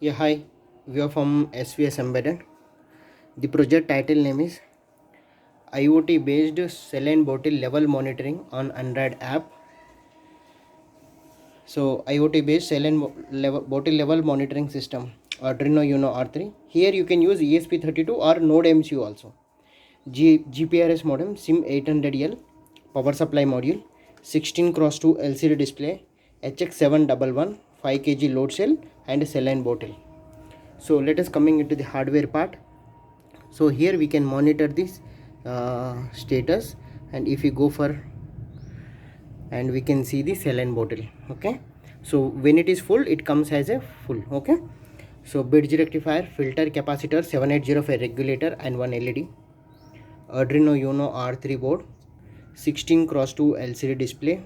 Yeah, hi. We are from SVS Embedded. The project title name is IoT based cell and bottle level monitoring on Android app. So IoT based cell and bottle level monitoring system, Arduino Uno R3. Here you can use ESP32 or Node MCU also. GPRS modem, SIM 800L, power supply module, 16 cross 2 LCD display, HX711, 5 kg load cell and cell and bottle. So let us coming into the hardware part. So here we can monitor this status, and if you go for, and we can see the cell and bottle. Okay, so when it is full it comes as a full. Okay, so bridge rectifier, filter, capacitor, 7805 regulator and one LED, Arduino Uno R3 board, 16 cross 2 LCD display,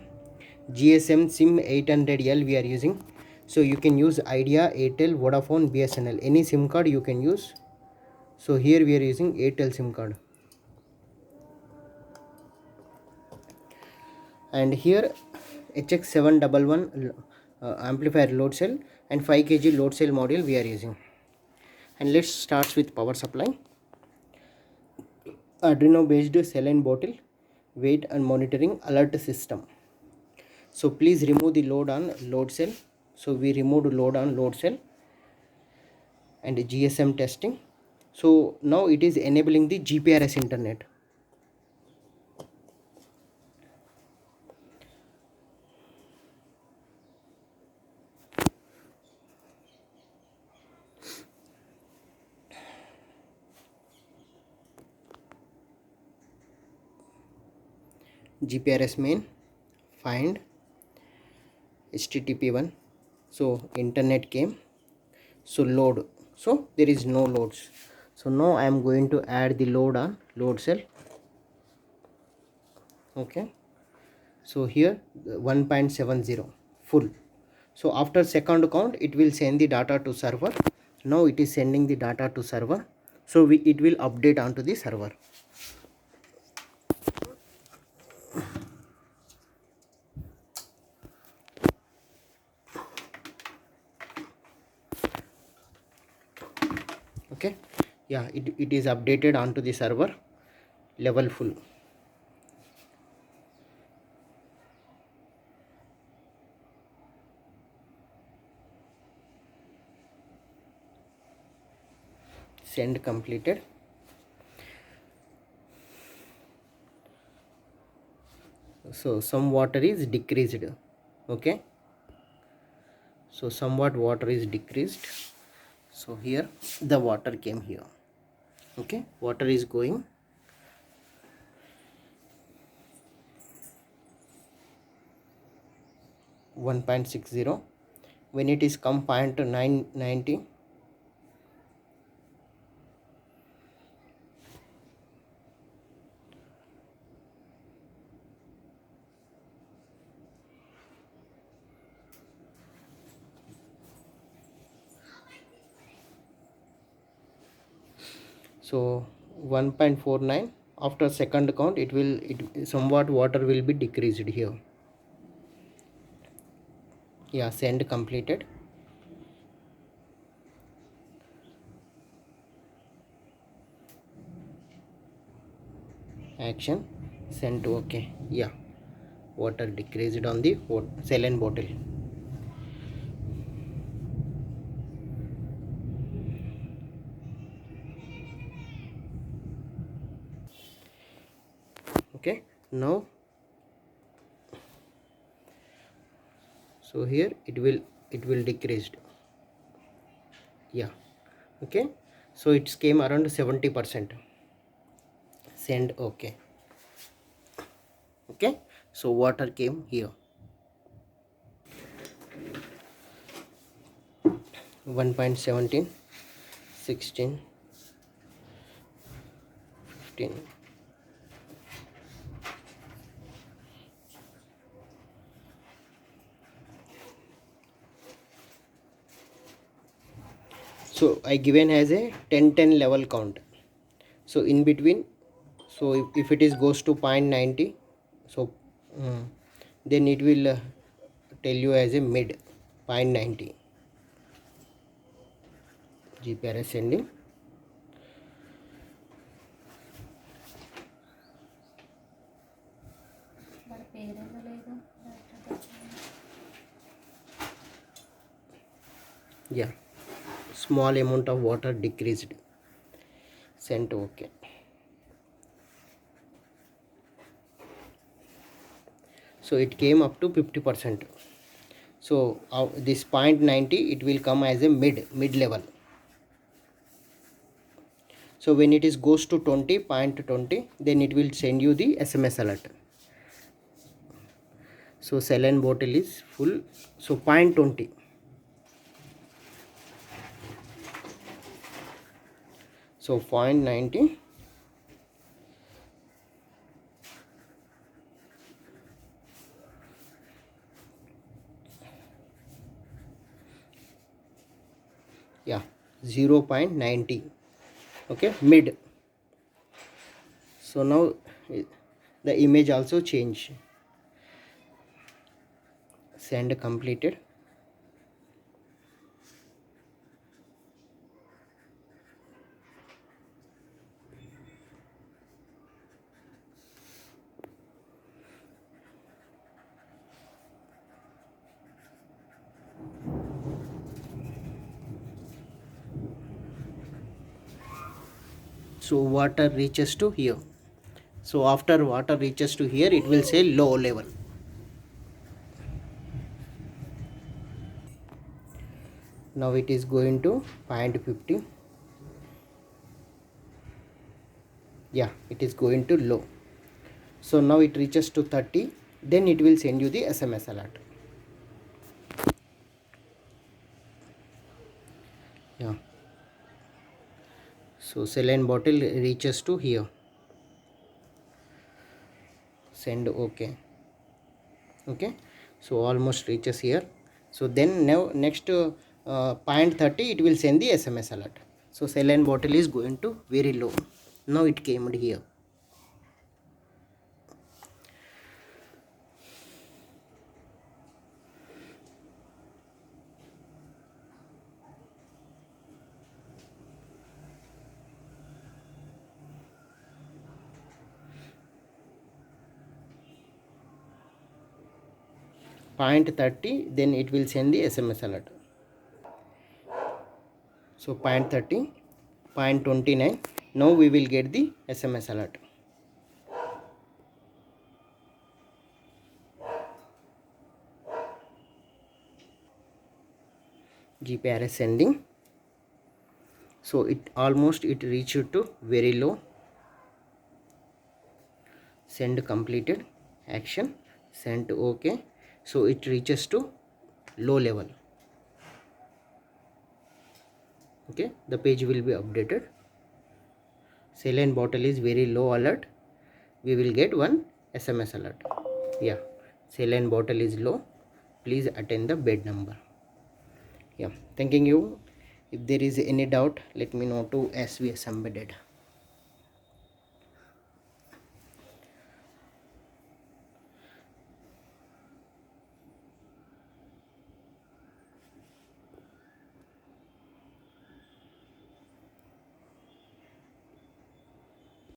GSM SIM 800L we are using. So you can use Idea, Airtel, Vodafone, BSNL, any SIM card you can use. So here we are using Airtel SIM card. And here HX711 amplifier load cell and 5 kg load cell module we are using. And let's start with power supply. Arduino based cell and bottle weight and monitoring alert system. So please remove the load on load cell. So we removed load on load cell and GSM testing. So now it is enabling the GPRS internet. GPRS main, find, HTTP1. So internet came. So load, so there is no loads. So now I am going to add the load on load cell. Okay, so here 1.70 full. So after second count it will send the data to server. Now it is sending the data to server, so it will update onto the server. Okay, yeah, it is updated onto the server, level full. Send completed. So some water is decreased. Okay, so somewhat water is decreased. So here the water came here. Okay, water is going. .60. When it is come 0.990, so 1.49. After second count it will somewhat water will be decreased here. Yeah, send completed. Action, send to okay. Yeah, water decreased on the cell and bottle. Okay, now so here it will decreased. Yeah, okay, so it came around 70%. Send okay. Okay, so water came here. 1.17, 16, 15. So I given as a 10 level count. So in between, so if it is goes to 0.90, so then it will tell you as a mid 0.90. GPRS sending. Yeah, small amount of water decreased. Sent OK. So it came up to 50%. So this 0.90 it will come as a mid level. So when it is goes to 0.20, then it will send you the SMS alert. So saline bottle is full. So 0.20. So 0.90. Yeah, 0.90. Okay, mid. So now the image also change. Send completed. So water reaches to here. So after water reaches to here, it will say low level. Now it is going to 0.50. Yeah, it is going to low. So now it reaches to 30. Then it will send you the SMS alert. Yeah. So saline bottle reaches to here. Send OK. Okay. So almost reaches here. So then now next 0.30 it will send the SMS alert. So saline bottle is going to very low. Now it came here. Point 30, then it will send the SMS alert. So 0.30, 0.29. Now we will get the SMS alert. GPRS sending. So it reached to very low. Send completed. Action. Send OK. So it reaches to low level. Okay, the page will be updated. Saline bottle is very low alert. We will get one SMS alert. Yeah, saline bottle is low. Please attend the bed number. Yeah, thanking you. If there is any doubt, let me know to SVS Embedded.